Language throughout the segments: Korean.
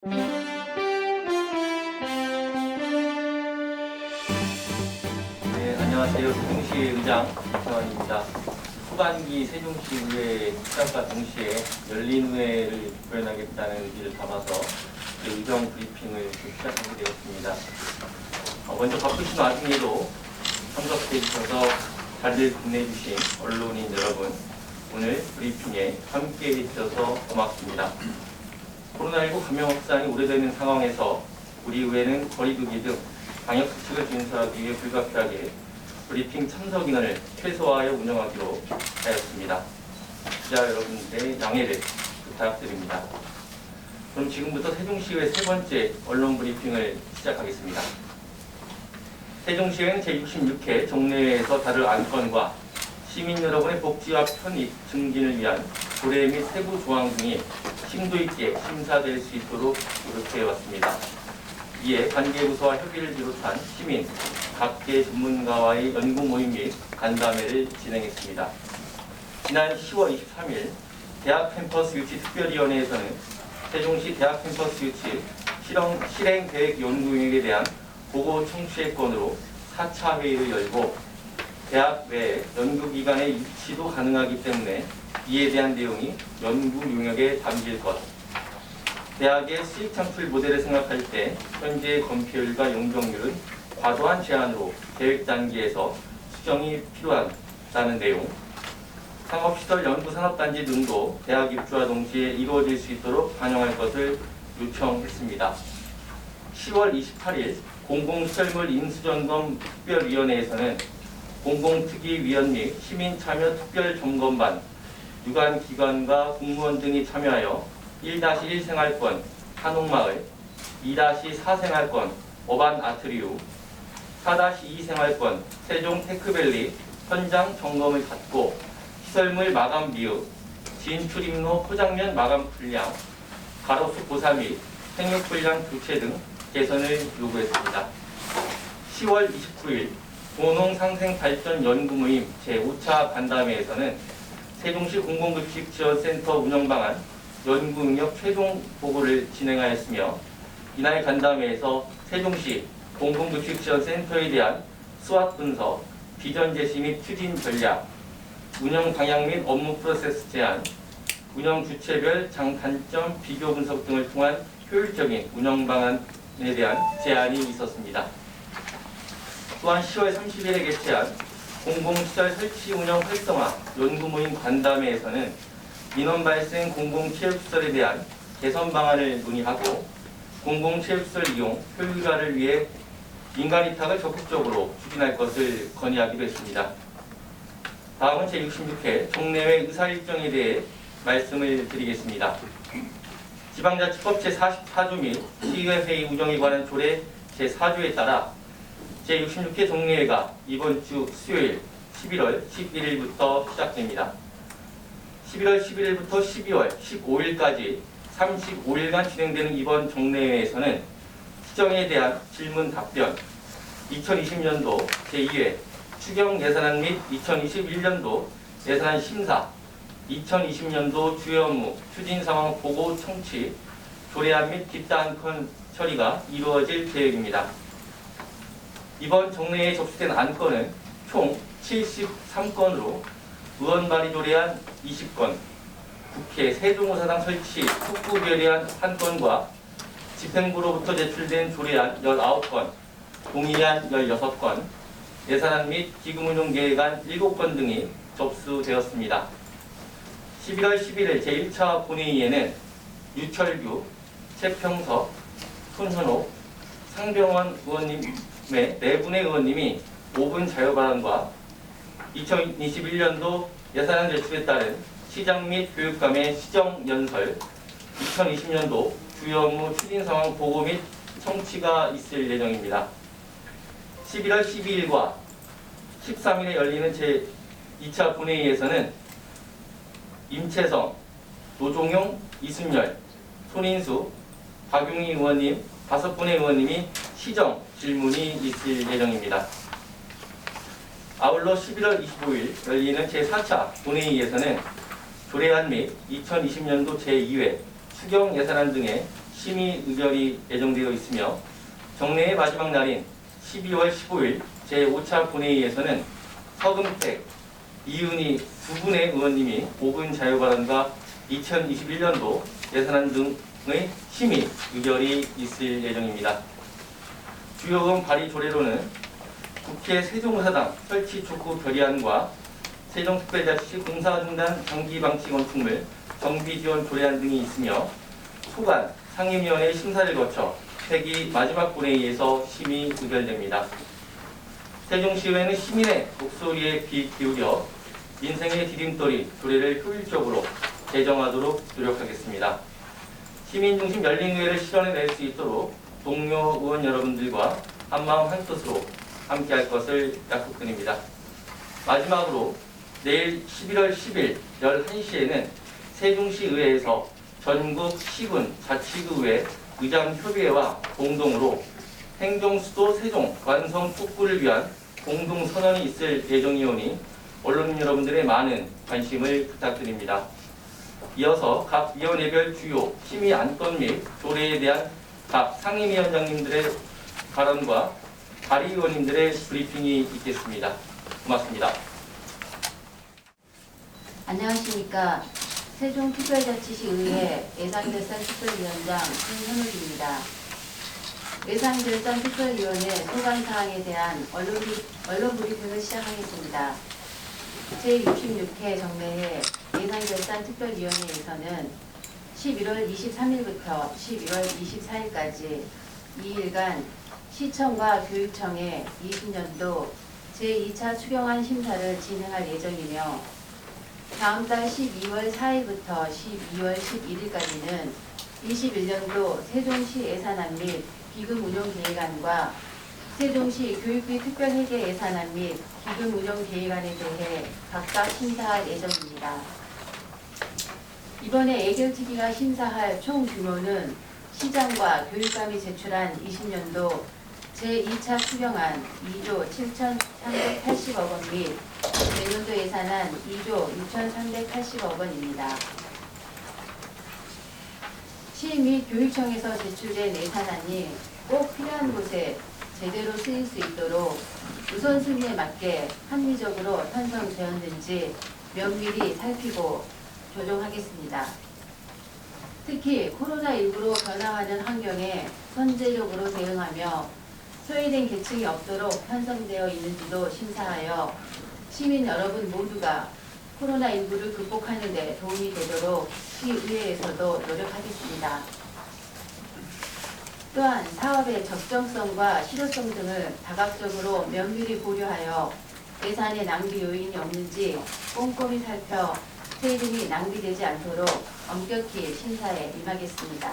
네, 안녕하세요. 세종시의장 이태환입니다. 후반기 세종시의회 시작과 동시에 열린의회를 구현하겠다는 의지를 담아서 의정 브리핑을 시작하게 되었습니다. 먼저 바쁘신 와중에도 참석해 주셔서 자리를 빛내주신 언론인 여러분, 오늘 브리핑에 함께해 주셔서 고맙습니다. 코로나19 감염 확산이 오래되는 상황에서 우리 의회는 거리두기 등 방역수칙을 준수하기 위해 불가피하게 브리핑 참석 인원을 최소화하여 운영하기로 하였습니다. 기자 여러분들의 양해를 부탁드립니다. 그럼 지금부터 세종시의회 세 번째 언론 브리핑을 시작하겠습니다. 세종시의회는 제66회 정례회에서 다룰 안건과 시민 여러분의 복지와 편익 증진을 위한 조례 및 세부 조항 등이 심도 있게 심사될 수 있도록 노력해 왔습니다. 이에 관계부서와 협의를 비롯한 시민, 각계 전문가와의 연구 모임 및 간담회를 진행했습니다. 지난 10월 23일 대학 캠퍼스 유치 특별위원회에서는 세종시 대학 캠퍼스 유치 실행 계획 연구용역에 대한 보고 청취의 건으로 4차 회의를 열고 대학 외 연구기관의 유치도 가능하기 때문에 이에 대한 내용이 연구 용역에 담길 것, 대학의 수익 창출 모델을 생각할 때 현재의 검표율과 용적률은 과도한 제한으로 계획 단계에서 수정이 필요하다는 내용, 상업시설 연구산업단지 등도 대학 입주와 동시에 이루어질 수 있도록 반영할 것을 요청했습니다. 10월 28일 공공시설물 인수점검 특별위원회에서는 공공특위위원 및 시민참여 특별점검반, 유관기관과 공무원 등이 참여하여 1-1 생활권 한옥마을, 2-4 생활권 어반 아트리움, 4-2 생활권 세종 테크밸리 현장 점검을 갖고 시설물 마감 비율, 진출입로 포장면 마감 분량, 가로수 보사 및 생육 분량 교체 등 개선을 요구했습니다. 10월 29일 고농상생발전연구모임 제5차 간담회에서는 세종시 공공급식지원센터 운영방안 연구응역 최종 보고를 진행하였으며, 이날 간담회에서 세종시 공공급식지원센터에 대한 수학 분석, 비전 제시 및 추진 전략, 운영 방향 및 업무 프로세스 제안, 운영 주체별 장단점 비교 분석 등을 통한 효율적인 운영 방안에 대한 제안이 있었습니다. 또한 10월 30일에 개최한 공공시설 설치 운영 활성화 연구모임 간담회에서는 민원 발생 공공체육시설에 대한 개선 방안을 논의하고 공공체육시설 이용 효율화를 위해 민간 위탁을 적극적으로 추진할 것을 건의하기도 했습니다. 다음은 제66회 정례회 의사일정에 대해 말씀을 드리겠습니다. 지방자치법 제44조 및 시의회 회의 운영에 관한 조례 제4조에 따라 제66회 정례회가 이번 주 수요일 11월 11일부터 시작됩니다. 11월 11일부터 12월 15일까지 35일간 진행되는 이번 정례회에서는 시정에 대한 질문 답변, 2020년도 제2회 추경 예산안 및 2021년도 예산안 심사, 2020년도 주요 업무 추진 상황 보고 청취, 조례안 및 뒷다 안건 처리가 이루어질 계획입니다. 이번 정례에 접수된 안건은 총 73건으로 의원 발의 조례안 20건, 국회 세종호사당 설치 특구 결의안 1건과 집행부로부터 제출된 조례안 19건, 동의안 16건, 예산안 및 기금운용계획안 7건 등이 접수되었습니다. 11월 11일 제1차 본회의에는 유철규, 최평석, 손현옥, 상병원 의원님의 4분의 의원님이 5분 자유발언과 2021년도 예산안 제출에 따른 시장 및 교육감의 시정연설, 2020년도 주요 업무 추진 상황 보고 및 청취가 있을 예정입니다. 11월 12일과 13일에 열리는 제2차 본회의에서는 임채성, 노종용, 이순열, 손인수, 박용희 의원님 5분의 의원님이 시정 질문이 있을 예정입니다. 아울러 11월 25일 열리는 제4차 본회의에서는 조례안 및 2020년도 제2회 추경 예산안 등의 심의 의결이 예정되어 있으며 정례의 마지막 날인 12월 15일 제5차 본회의에서는 서금택, 이은희 두 분의 의원님이 5분 자유발언과 2021년도 예산안 등의 심의 의결이 있을 예정입니다. 주요 의원 발의 조례로는 국회 세종사당 설치 촉구 결의안과 세종특별자치시 공사중단 장기방치 건축물 정비지원 조례안 등이 있으며 소관 상임위원회 심사를 거쳐 회기 마지막 본회의에서 심의 의결됩니다. 세종시의회는 시민의 목소리에 귀 기울여 민생의 디딤돌이 조례를 효율적으로 제정하도록 노력하겠습니다. 시민중심 열린의회를 실현해낼 수 있도록 동료 의원 여러분들과 한마음 한뜻으로 함께할 것을 약속드립니다. 마지막으로 내일 11월 10일 11시에는 세종시의회에서 전국 시군 자치구의회 의장협의회와 공동으로 행정수도 세종 완성 촉구를 위한 공동선언이 있을 예정이오니 언론인 여러분들의 많은 관심을 부탁드립니다. 이어서 각 위원회별 주요 심의 안건 및 조례에 대한 각 상임위원장님들의 발언과 발의위원님들의 브리핑이 있겠습니다. 고맙습니다. 안녕하십니까. 세종특별자치시의회 예산결산특별위원장 손현욱입니다. 예산결산특별위원회 소관사항에 대한 언론 브리핑을 시작하겠습니다. 제66회 정례회 예산결산특별위원회에서는 11월 23일부터 11월 24일까지 2일간 시청과 교육청의 20년도 제2차 추경안 심사를 진행할 예정이며 다음 달 12월 4일부터 12월 11일까지는 21년도 세종시 예산안 및 기금 운용 계획안과 세종시 교육비 특별회계 예산안 및 기금 운용 계획안에 대해 각각 심사할 예정입니다. 이번에 예결특위가 심사할 총 규모는 시장과 교육감이 제출한 20년도 제2차 추경안 2조 7,380억 원 및 내년도 예산안 2조 6,380억 원입니다. 시 및 교육청에서 제출된 예산안이 꼭 필요한 곳에 제대로 쓰일 수 있도록 우선순위에 맞게 합리적으로 편성되었는지 면밀히 살피고 조정하겠습니다. 특히 코로나19로 변화하는 환경에 선제적으로 대응하며 소외된 계층이 없도록 편성되어 있는지도 심사하여 시민 여러분 모두가 코로나19를 극복하는 데 도움이 되도록 시의회에서도 노력하겠습니다. 또한 사업의 적정성과 실효성 등을 다각적으로 면밀히 고려하여 예산의 낭비 요인이 없는지 꼼꼼히 살펴 세금이 낭비되지 않도록 엄격히 심사에 임하겠습니다.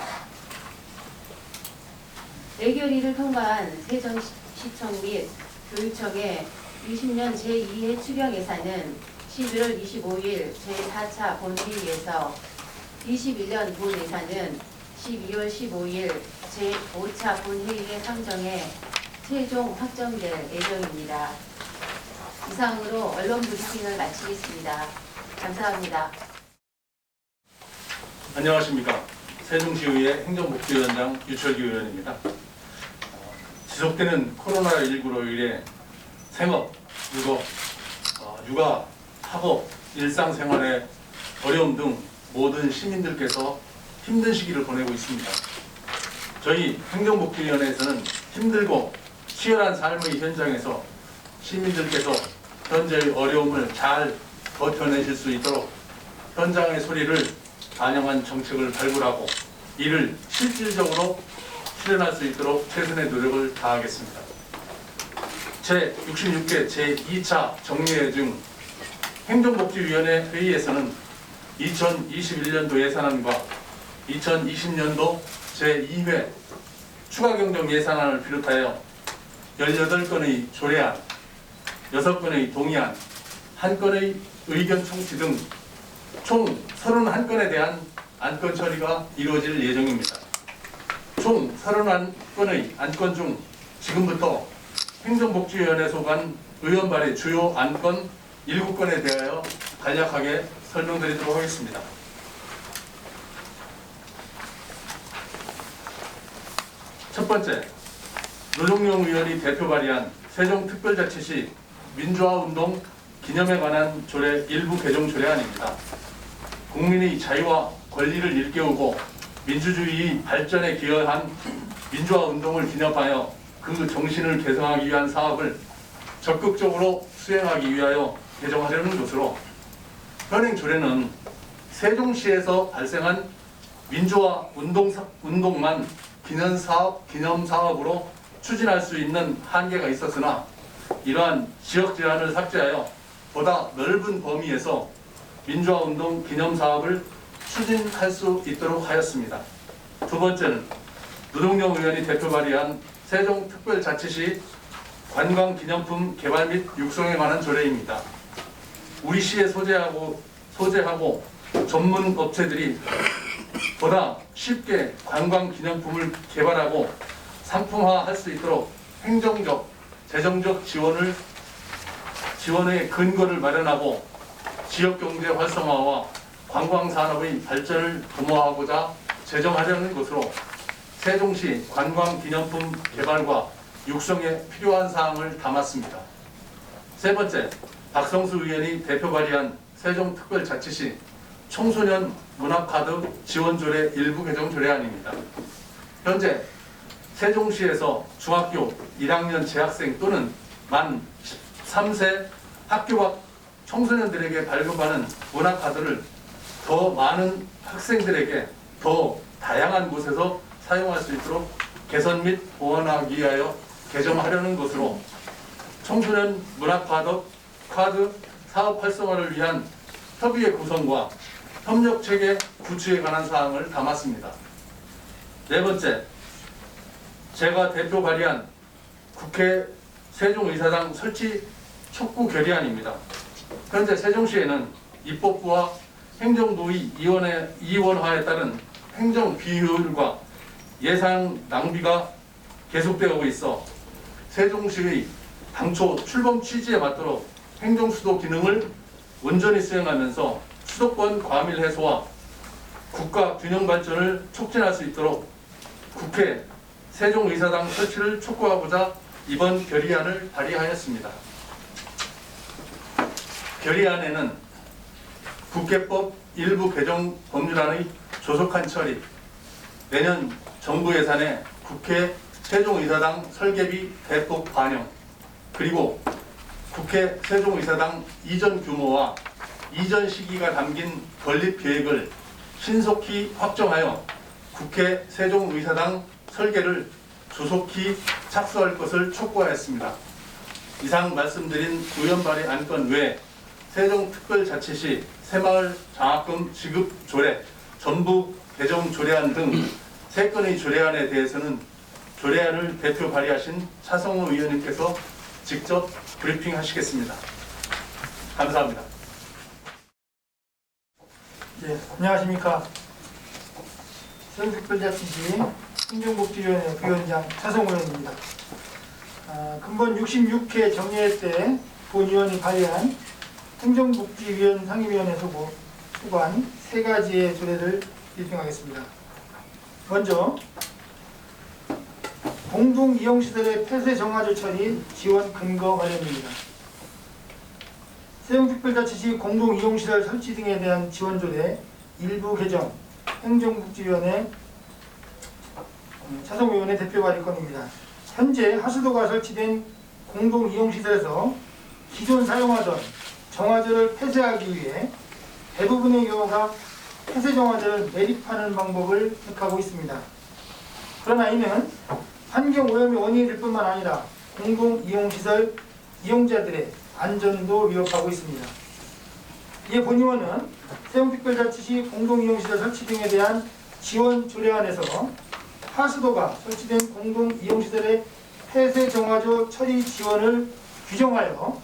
예결위를 통과한 세종시청 및 교육청의 20년 제2회 추경 예산은 11월 25일 제4차 본회의에서 21년 본 예산은 12월 15일 제5차 본회의에 상정해 최종 확정될 예정입니다. 이상으로 언론 브리핑을 마치겠습니다. 감사합니다. 안녕하십니까. 세종시의회 행정복지위원장 유철규 의원입니다. 지속되는 코로나19로 인해 생업, 육아, 학업, 일상생활의 어려움 등 모든 시민들께서 힘든 시기를 보내고 있습니다. 저희 행정복지위원회에서는 힘들고 치열한 삶의 현장에서 시민들께서 현재의 어려움을 잘 버텨내실 수 있도록 현장의 소리를 반영한 정책을 발굴하고 이를 실질적으로 실현할 수 있도록 최선의 노력을 다하겠습니다. 제66회 제2차 정례회 중 행정복지위원회 회의에서는 2021년도 예산안과 2020년도 제2회 추가경정 예산안을 비롯하여 18건의 조례안, 6건의 동의안, 1건의 의견 청취 등 총 31건에 대한 안건 처리가 이루어질 예정입니다. 총 31건의 안건 중 지금부터 행정복지위원회 소관 의원 발의 주요 안건 7건에 대하여 간략하게 설명드리도록 하겠습니다. 첫 번째, 노정용 의원이 대표 발의한 세종특별자치시 민주화운동 기념에 관한 조례 일부 개정 조례안입니다. 국민의 자유와 권리를 일깨우고 민주주의 발전에 기여한 민주화운동을 기념하여 그 정신을 개성하기 위한 사업을 적극적으로 수행하기 위하여 개정하려는 것으로, 현행 조례는 세종시에서 발생한 민주화 운동만 기념사업으로 추진할 수 있는 한계가 있었으나 이러한 지역 제한을 삭제하여 보다 넓은 범위에서 민주화운동 기념사업을 추진할 수 있도록 하였습니다. 두 번째는 노정용 의원이 대표 발의한 세종특별자치시 관광기념품 개발 및 육성에 관한 조례입니다. 우리 시에 소재하고 전문 업체들이 보다 쉽게 관광기념품을 개발하고 상품화할 수 있도록 행정적, 재정적 지원의 근거를 마련하고 지역경제 활성화와 관광산업의 발전을 도모하고자 제정하려는 것으로 세종시 관광기념품 개발과 육성에 필요한 사항을 담았습니다. 세 번째, 박성수 의원이 대표 발의한 세종특별자치시 청소년 문화카드 지원조례 일부 개정 조례안입니다. 현재 세종시에서 중학교 1학년 재학생 또는 만 13세 학교 밖 청소년들에게 발급하는 문화카드를 더 많은 학생들에게 더 다양한 곳에서 사용할 수 있도록 개선 및 보완하기 위하여 개정하려는 것으로 청소년 문화카드 사업 활성화를 위한 협의회 구성과 협력체계 구축에 관한 사항을 담았습니다. 네 번째, 제가 대표 발의한 국회 세종의사당 설치 촉구 결의안입니다. 현재 세종시에는 입법부와 행정부의 이원화에 따른 행정 비효율과 예산 낭비가 계속되고 있어 세종시의 당초 출범 취지에 맞도록 행정수도 기능을 온전히 수행하면서 수도권 과밀 해소와 국가 균형 발전을 촉진할 수 있도록 국회 세종의사당 설치를 촉구하고자 이번 결의안을 발의하였습니다. 결의안에는 국회법 일부 개정 법률안의 조속한 처리, 내년 정부 예산에 국회 세종의사당 설계비 대폭 반영, 그리고 국회 세종의사당 이전 규모와 이전 시기가 담긴 건립 계획을 신속히 확정하여 국회 세종의사당 설계를 조속히 착수할 것을 촉구하였습니다. 이상 말씀드린 의원 발의 안건 외에 세종특별자치시 새마을 장학금 지급 조례, 전부 개정 조례안 등 3건의 조례안에 대해서는 조례안을 대표 발의하신 차성호 의원님께서 직접 브리핑하시겠습니다. 감사합니다. 네, 안녕하십니까. 세종특별자치시 행정복지위원회 부위원장 차성호 의원입니다. 근본 66회 정례회 때 본위원이 발의한 행정복지위원 상임위원회 소관 3가지의 조례를 브리핑하겠습니다. 먼저 공동이용시설의 폐쇄 정화조 처리 지원 근거 마련입니다. 세종특별자치시 공동이용시설 설치 등에 대한 지원조례 일부 개정 행정복지위원회 차성호 의원의 대표 발의건입니다. 현재 하수도가 설치된 공동이용시설에서 기존 사용하던 정화조를 폐쇄하기 위해 대부분의 경우가 폐쇄 정화조를 매립하는 방법을 택하고 있습니다. 그러나 이는 환경오염의 원인이 될 뿐만 아니라 공동이용시설 이용자들의 안전도 위협하고 있습니다. 이에 본의원은 세종특별자치시 공동이용시설 설치 등에 대한 지원 조례안에서 하수도가 설치된 공동이용시설의 폐쇄 정화조 처리 지원을 규정하여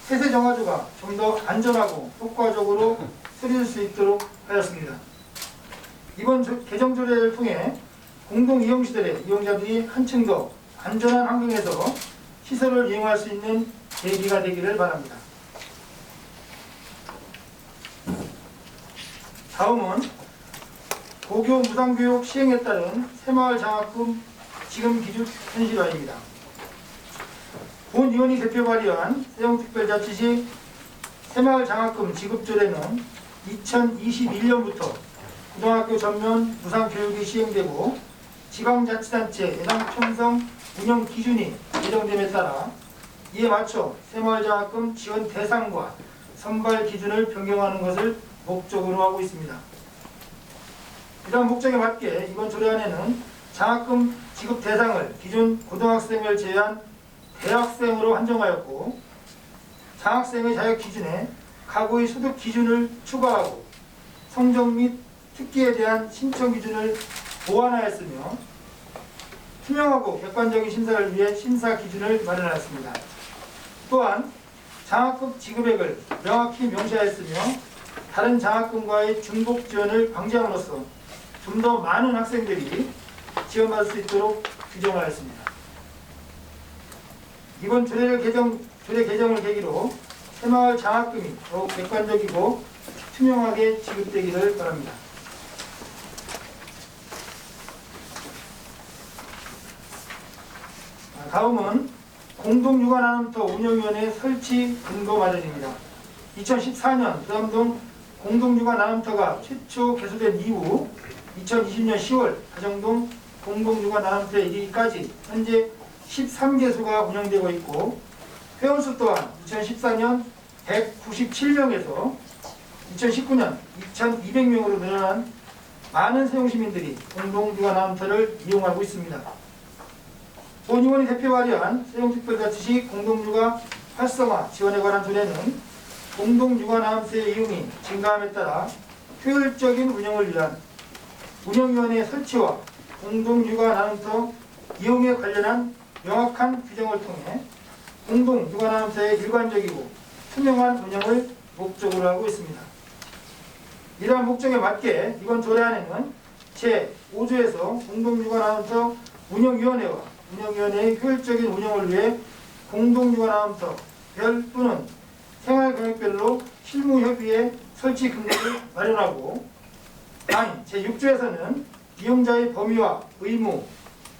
폐쇄 정화조가 좀 더 안전하고 효과적으로 처리될 수 있도록 하였습니다. 이번 개정 조례를 통해 공동이용시설의 이용자들이 한층 더 안전한 환경에서 시설을 이용할 수 있는 계기가 되기를 바랍니다. 다음은 고교 무상교육 시행에 따른 새마을 장학금 지금 기준 현실화입니다. 본 의원이 대표 발의한 세종특별자치시 새마을 장학금 지급 조례는 2021년부터 고등학교 전면 무상 교육이 시행되고 지방자치단체 예산 편성 운영 기준이 제정됨에 따라 이에 맞춰 새마을 장학금 지원 대상과 선발 기준을 변경하는 것을 목적으로 하고 있습니다. 이러한 목적에 맞게 이번 조례안에는 장학금 지급 대상을 기존 고등학생을 제외한 대학생으로 한정하였고 장학생의 자격 기준에 가구의 소득 기준을 추가하고 성적 및 특기에 대한 신청 기준을 보완하였으며 투명하고 객관적인 심사를 위해 심사 기준을 마련하였습니다. 또한 장학금 지급액을 명확히 명시하였으며 다른 장학금과의 중복 지원을 방지함으로써 좀 더 많은 학생들이 지원받을 수 있도록 규정하였습니다. 이번 조례 개정을 계기로 새마을 장학금이 더욱 객관적이고 투명하게 지급되기를 바랍니다. 다음은 공동육아나눔터 운영위원회 설치 근거 마련입니다. 2014년 부담동 공동육아나눔터가 최초 개소된 이후 2020년 10월 가정동 공동육아나눔터에 이르기까지 현재 13개소가 운영되고 있고 회원수 또한 2014년 197명에서 2019년 2200명으로 늘어난 많은 세종시민들이 공동육아나눔터를 이용하고 있습니다. 본 의원이 대표 발의한 세종특별자치시 공동육아 활성화 지원에 관한 조례는 공동육아나눔터의 이용이 증가함에 따라 효율적인 운영을 위한 운영위원회 설치와 공동육아나눔터 이용에 관련한 명확한 규정을 통해 공동육아나눔터의 일관적이고 투명한 운영을 목적으로 하고 있습니다. 이러한 목적에 맞게 이번 조례안에는 제5조에서 공동육아나눔터 운영위원회와 운영위원회의 효율적인 운영을 위해 공동육아나눔터 별 또는 생활경역별로 실무협의회 설치 근거를 마련하고 제6조에서는 이용자의 범위와 의무,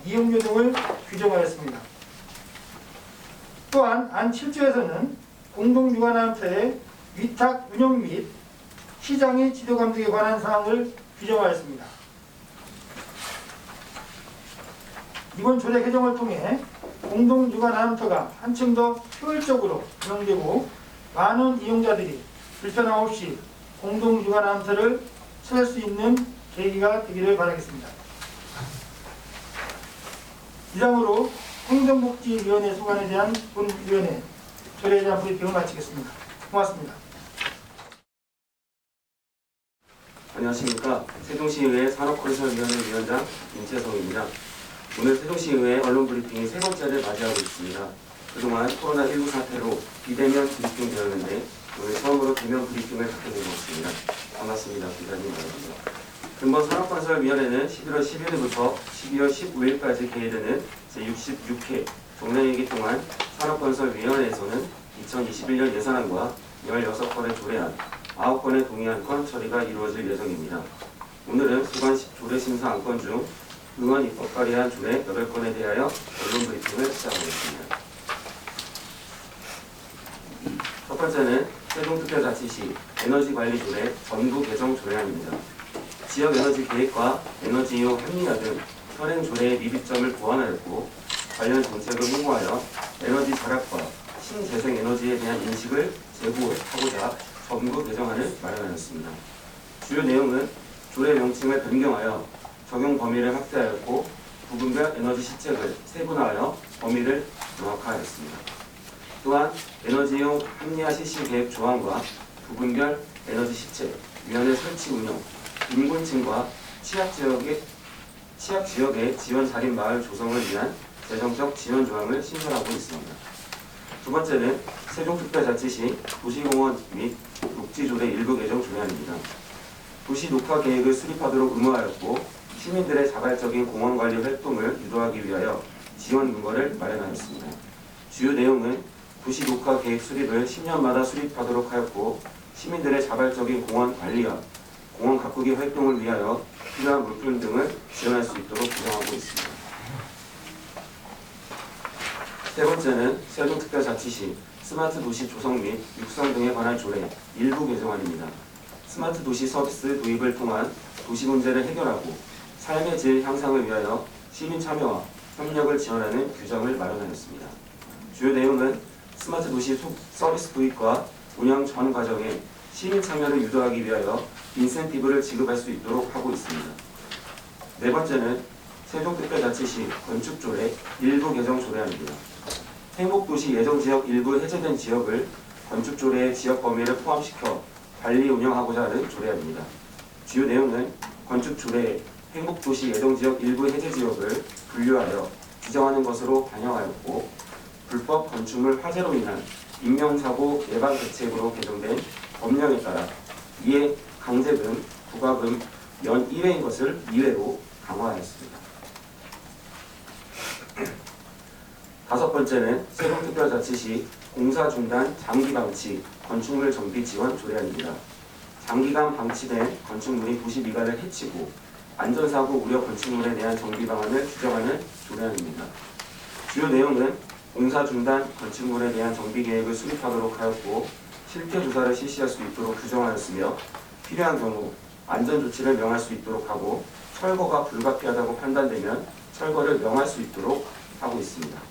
이용료 등을 규정하였습니다. 또한 안 7조에서는 공동육아나눔터의 위탁 운영 및 시장의 지도 감독에 관한 사항을 규정하였습니다. 이번 조례 개정을 통해 공동육아나눔터가 한층 더 효율적으로 운영되고 많은 이용자들이 불편함 없이 공동육아나눔터를 찾을 수 있는 계기가 되기를 바라겠습니다. 이상으로 행정복지위원회 소관에 대한 본위원회 조례에 대한 브리핑을 마치겠습니다. 고맙습니다. 안녕하십니까. 세종시의회 산업건설위원회 위원장 임채성입니다. 오늘 세종시의회 언론브리핑이 세 번째를 맞이하고 있습니다. 그동안 코로나19 사태로 비대면 브리핑 되었는데 오늘 처음으로 대면 브리핑을 갖게 된 것 같습니다. 반갑습니다. 기자님 여러분. 근본 산업건설위원회는 11월 11일부터 12월 15일까지 개회되는 제66회 정례회기 동안 산업건설위원회에서는 2021년 예산안과 16건의 조례안, 9건의 동의안 건 처리가 이루어질 예정입니다. 오늘은 수관 조례 심사 안건 중 의원 입법 발의한 조례 8건에 대하여 언론 브리핑을 시작하겠습니다. 첫 번째는 세종특별자치시 에너지관리조례 전부 개정 조례안입니다. 지역에너지 계획과 에너지 이용 합리화 등 현행 조례의 미비점을 보완하였고 관련 정책을 홍보하여 에너지 절약과 신재생에너지에 대한 인식을 제고하고자 전부 개정안을 마련하였습니다. 주요 내용은 조례 명칭을 변경하여 적용 범위를 확대하였고 부분별 에너지 시책을 세분화하여 범위를 명확화하였습니다. 또한 에너지 이용 합리화 실시 계획 조항과 부분별 에너지 시책, 위원회 설치 운영, 인근층과 취약 지역의 지원 자립 마을 조성을 위한 재정적 지원 조항을 신설하고 있습니다. 두 번째는 세종특별자치시 도시공원 및 녹지조례 일부 개정 조례안입니다. 도시 녹화 계획을 수립하도록 의무하였고 시민들의 자발적인 공원관리 활동을 유도하기 위하여 지원 근거를 마련하였습니다. 주요 내용은 도시 녹화 계획 수립을 10년마다 수립하도록 하였고 시민들의 자발적인 공원 관리와 공원 가꾸기 활동을 위하여 필요한 물품 등을 지원할 수 있도록 규정하고 있습니다. 세 번째는 세종특별자치시 스마트 도시 조성 및 육성 등에 관한 조례 일부 개정안입니다. 스마트 도시 서비스 도입을 통한 도시 문제를 해결하고 삶의 질 향상을 위하여 시민 참여와 협력을 지원하는 규정을 마련하였습니다. 주요 내용은 스마트 도시 서비스 도입과 운영 전 과정에 시민 참여를 유도하기 위하여 인센티브를 지급할 수 있도록 하고 있습니다. 네 번째는 세종특별자치시 건축조례 일부 개정 조례안입니다. 행복도시 예정지역 일부 해제된 지역을 건축조례의 지역 범위를 포함시켜 관리 운영하고자 하는 조례안입니다. 주요 내용은 건축조례에 행복도시 예정지역 일부 해제지역을 분류하여 규정하는 것으로 반영하였고 불법 건축물 화재로 인한 인명사고 예방 대책으로 개정된 법령에 따라 이에 강제금, 부과금 연 1회인 것을 2회로 강화하였습니다. 다섯 번째는 세종특별자치시 공사 중단 장기 방치 건축물 정비 지원 조례안입니다. 장기간 방치된 건축물이 도시 미관을 해치고 안전사고 우려 건축물에 대한 정비 방안을 규정하는 조례안입니다. 주요 내용은 공사 중단 건축물에 대한 정비 계획을 수립하도록 하였고 실태 조사를 실시할 수 있도록 규정하였으며 필요한 경우 안전 조치를 명할 수 있도록 하고 철거가 불가피하다고 판단되면 철거를 명할 수 있도록 하고 있습니다.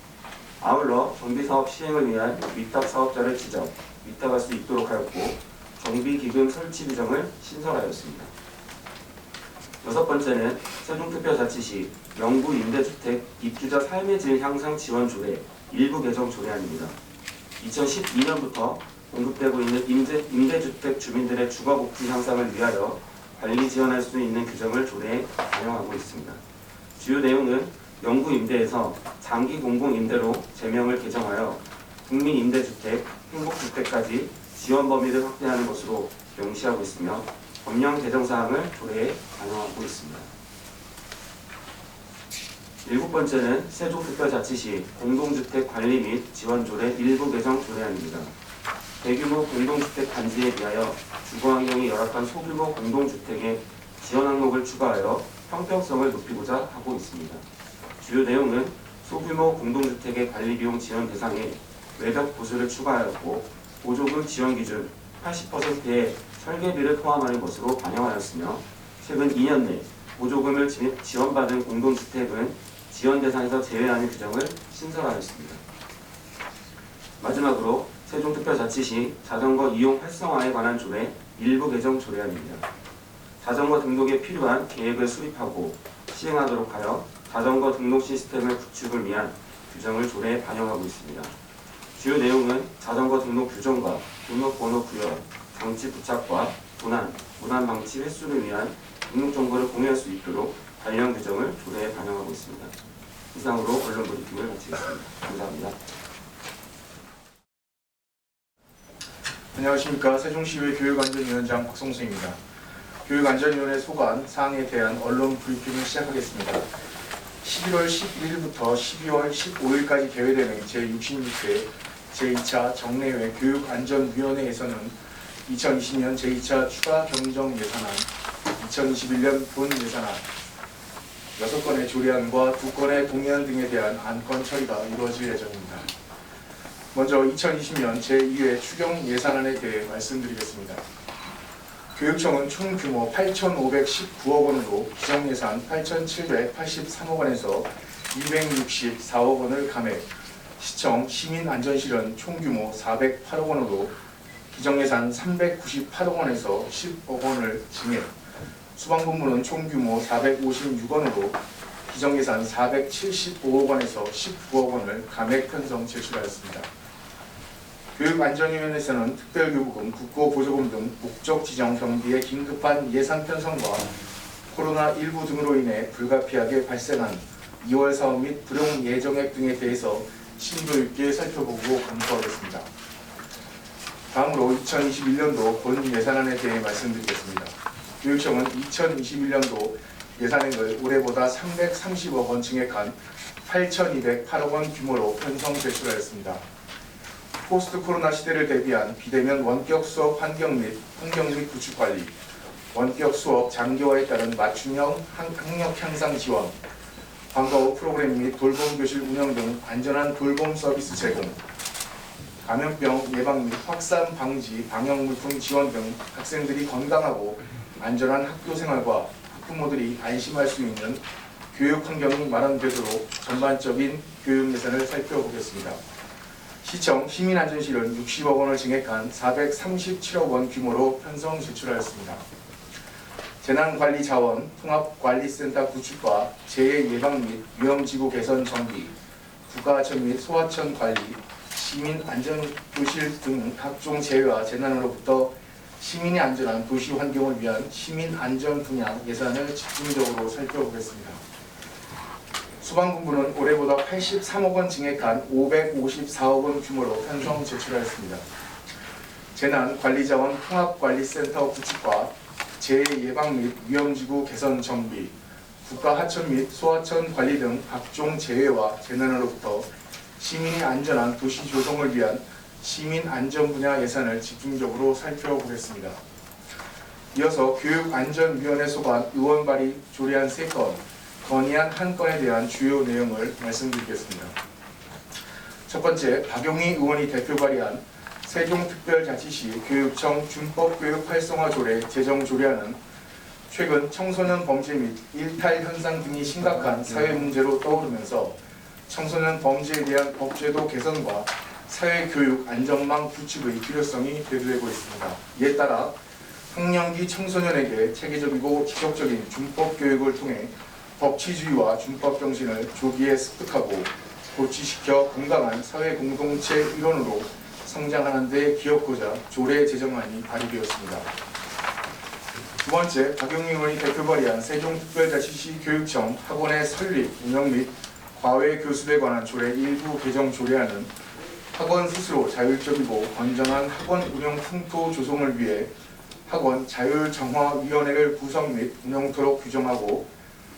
아울러 정비사업 시행을 위한 위탁 사업자를 지정, 위탁할 수 있도록 하였고 정비기금 설치 규정을 신설하였습니다. 여섯 번째는 세종특별자치시 영구 임대주택 입주자 삶의 질 향상 지원 조례 일부 개정 조례안입니다. 2012년부터 공급되고 있는 임대주택 주민들의 주거복지 향상을 위하여 관리 지원할 수 있는 규정을 조례에 반영하고 있습니다. 주요 내용은 영구 임대에서 장기 공공 임대로 제명을 개정하여 국민 임대주택, 행복주택까지 지원 범위를 확대하는 것으로 명시하고 있으며 법령 개정 사항을 조례에 반영하고 있습니다. 일곱 번째는 세종특별자치시 공동주택 관리 및 지원 조례 일부 개정 조례안입니다. 대규모 공동주택 단지에 비하여 주거환경이 열악한 소규모 공동주택의 지원 항목을 추가하여 형평성을 높이고자 하고 있습니다. 주요 내용은 소규모 공동주택의 관리비용 지원 대상에 외벽 보수를 추가하였고 보조금 지원 기준 80%의 설계비를 포함하는 것으로 반영하였으며 최근 2년 내 보조금을 지원받은 공동주택은 지원 대상에서 제외하는 규정을 신설하였습니다. 마지막으로 세종특별자치시 자전거 이용 활성화에 관한 조례 일부 개정 조례안입니다. 자전거 등록에 필요한 계획을 수립하고 시행하도록 하여 자전거 등록 시스템을 구축을 위한 규정을 조례에 반영하고 있습니다. 주요 내용은 자전거 등록 규정과 등록번호 구현, 장치 부착과 도난, 무단 방치 횟수를 위한 등록 정보를 공유할 수 있도록 관련 규정을 조례에 반영하고 있습니다. 이상으로 언론 브리핑을 마치겠습니다. 감사합니다. 안녕하십니까. 세종시의회 교육안전위원장 박성수입니다. 교육안전위원회 소관 사항에 대한 언론 브리핑을 시작하겠습니다. 11월 11일부터 12월 15일까지 개회되는 제66회 제2차 정례회 교육안전위원회에서는 2020년 제2차 추가 경정 예산안, 2021년 본 예산안, 6건의 조례안과 2건의 동의안 등에 대한 안건 처리가 이루어질 예정입니다. 먼저 2020년 제2회 추경 예산안에 대해 말씀드리겠습니다. 교육청은 총 규모 8,519억 원으로 기정예산 8,783억 원에서 264억 원을 감액, 시청 시민안전실현 총 규모 408억 원으로 기정예산 398억 원에서 10억 원을 증액, 수방본부는 총 규모 456원으로 기정예산 475억 원에서 19억 원을 감액 편성 제출하였습니다. 교육안전위원회에서는 특별교부금, 국고보조금 등 목적 지정 경비의 긴급한 예산 편성과 코로나19 등으로 인해 불가피하게 발생한 2월 사업 및 불용 예정액 등에 대해서 심도 있게 살펴보고 검토하겠습니다. 다음으로 2021년도 본 예산안에 대해 말씀드리겠습니다. 교육청은 2021년도 예산액을 올해보다 330억 원 증액한 8,208억 원 규모로 편성 제출하였습니다. 포스트 코로나 시대를 대비한 비대면 원격 수업 환경 및 구축 관리, 원격 수업 장기화에 따른 맞춤형 학력 향상 지원, 방과 후 프로그램 및 돌봄 교실 운영 등 안전한 돌봄 서비스 제공, 감염병 예방 및 확산 방지, 방역물품 지원 등 학생들이 건강하고 안전한 학교 생활과 학부모들이 안심할 수 있는 교육 환경이 마련되도록 전반적인 교육 예산을 살펴보겠습니다. 시청 시민안전실은 60억 원을 증액한 437억 원 규모로 편성 제출하였습니다. 재난관리자원 통합관리센터 구축과 재해 예방 및 위험지구 개선 정비, 국가하천 및 소하천 관리, 시민안전도실 등 각종 재해와 재난으로부터 시민의 안전한 도시 환경을 위한 시민안전 분야 예산을 집중적으로 살펴보겠습니다. 소방본부는 올해보다 83억 원 증액한 554억 원 규모로 편성 제출하였습니다. 재난관리자원 통합관리센터 구축과 재해 예방 및 위험지구 개선 정비, 국가하천 및 소하천 관리 등 각종 재해와 재난으로부터 시민의 안전한 도시 조성을 위한 시민안전 분야 예산을 집중적으로 살펴보겠습니다. 이어서 교육안전위원회 소관 의원 발의 조례안 3건, 건의안 1건에 대한 주요 내용을 말씀드리겠습니다. 첫 번째, 박용희 의원이 대표 발의한 세종특별자치시 교육청 준법교육 활성화 조례 제정 조례안은 최근 청소년 범죄 및 일탈 현상 등이 심각한 사회 문제로 떠오르면서 청소년 범죄에 대한 법제도 개선과 사회교육 안전망 구축의 필요성이 대두되고 있습니다. 이에 따라 학령기 청소년에게 체계적이고 지속적인 준법 교육을 통해 법치주의와 준법 정신을 조기에 습득하고 고취시켜 건강한 사회 공동체 일원으로 성장하는 데 기여하고자 조례 제정안이 발의되었습니다. 두 번째, 박용희 의원이 대표 발의한 세종특별자치시 교육청 학원의 설립, 운영 및 과외 교습에 관한 조례 일부 개정 조례안은 학원 스스로 자율적이고 건전한 학원 운영 풍토 조성을 위해 학원 자율정화위원회를 구성 및 운영토록 규정하고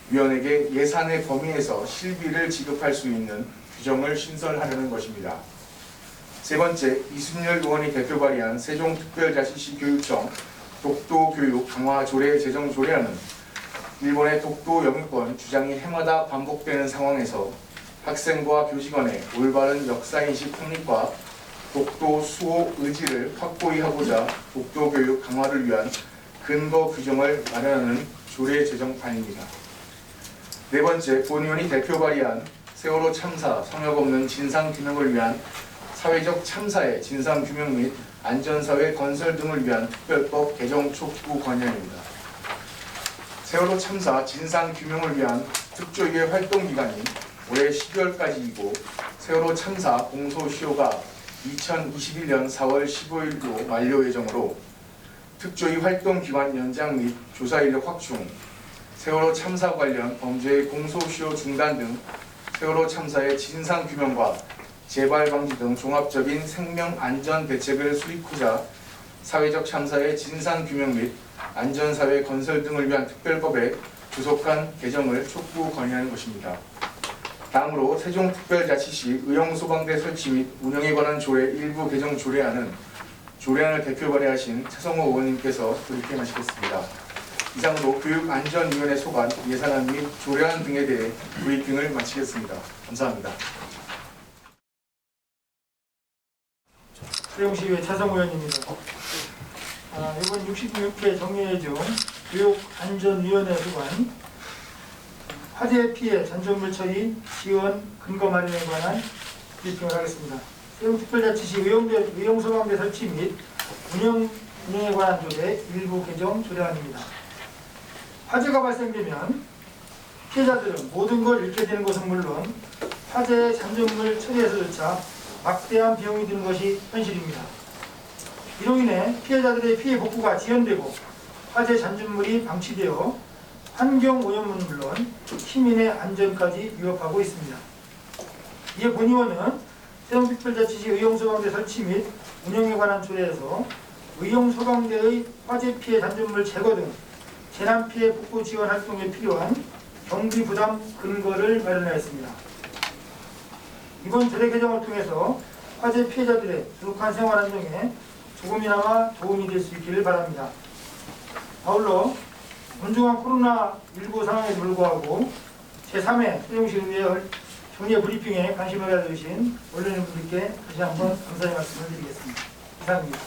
위원에게 예산의 범위에서 실비를 지급할 수 있는 규정을 신설하려는 것입니다. 세 번째, 이순열 의원이 대표 발의한 세종특별자치시 교육청 독도교육 강화 조례 제정 조례안은 일본의 독도 영유권 주장이 해마다 반복되는 상황에서 학생과 교직원의 올바른 역사인식 확립과 독도 수호 의지를 확고히 하고자 독도교육 강화를 위한 근거 규정을 마련하는 조례 제정안입니다. 네 번째, 본 의원이 대표 발의한 세월호 참사 성역 없는 진상규명을 위한 사회적 참사의 진상규명 및 안전사회 건설 등을 위한 특별법 개정 촉구 건의안입니다. 세월호 참사 진상규명을 위한 특조위의 활동기간이 올해 12월까지이고 세월호 참사 공소시효가 2021년 4월 15일로 만료 예정으로 특조위 활동기간 연장 및 조사인력 확충, 세월호 참사 관련 범죄의 공소시효 중단 등 세월호 참사의 진상규명과 재발 방지 등 종합적인 생명안전 대책을 수립하자 사회적 참사의 진상규명 및 안전사회 건설 등을 위한 특별법의 조속한 개정을 촉구 건의하는 것입니다. 다음으로 세종특별자치시 의용소방대 설치 및 운영에 관한 조례 일부 개정 조례안은 조례안을 대표 발의하신 최성호 의원님께서 브리핑하시겠습니다. 이상으로 교육안전위원회 소관, 예산안 및 조례안 등에 대해 브리핑을 마치겠습니다. 감사합니다. 세종시의회 최성호 의원입니다. 이번 66회 정례예정 교육안전위원회 소관 화재 피해 잔존물 처리 지원 근거 마련에 관한 브리핑을 하겠습니다. 세종특별자치시 의용소방대 설치 및 운영에 관한 조례 일부 개정 조례안입니다. 화재가 발생되면 피해자들은 모든 걸 잃게 되는 것은 물론 화재의 잔존물 처리에서조차 막대한 비용이 드는 것이 현실입니다. 이로 인해 피해자들의 피해 복구가 지연되고 화재 잔존물이 방치되어 환경 오염은 물론 시민의 안전까지 위협하고 있습니다. 이에 본 의원은 세종특별자치시 의용소방대 설치 및 운영에 관한 조례에서 의용소방대의 화재 피해 잔존물 제거 등 재난 피해 복구 지원 활동에 필요한 경비 부담 근거를 마련하였습니다. 이번 조례 개정을 통해서 화재 피해자들의 지속한 생활 안정에 조금이나마 도움이 될 수 있기를 바랍니다. 아울러 엄중한 코로나19 상황에 불구하고 제3회 세종시 의회 정례 브리핑에 관심을 가져주신 언론인분들께 다시 한번 감사의 말씀을 드리겠습니다. 이상입니다.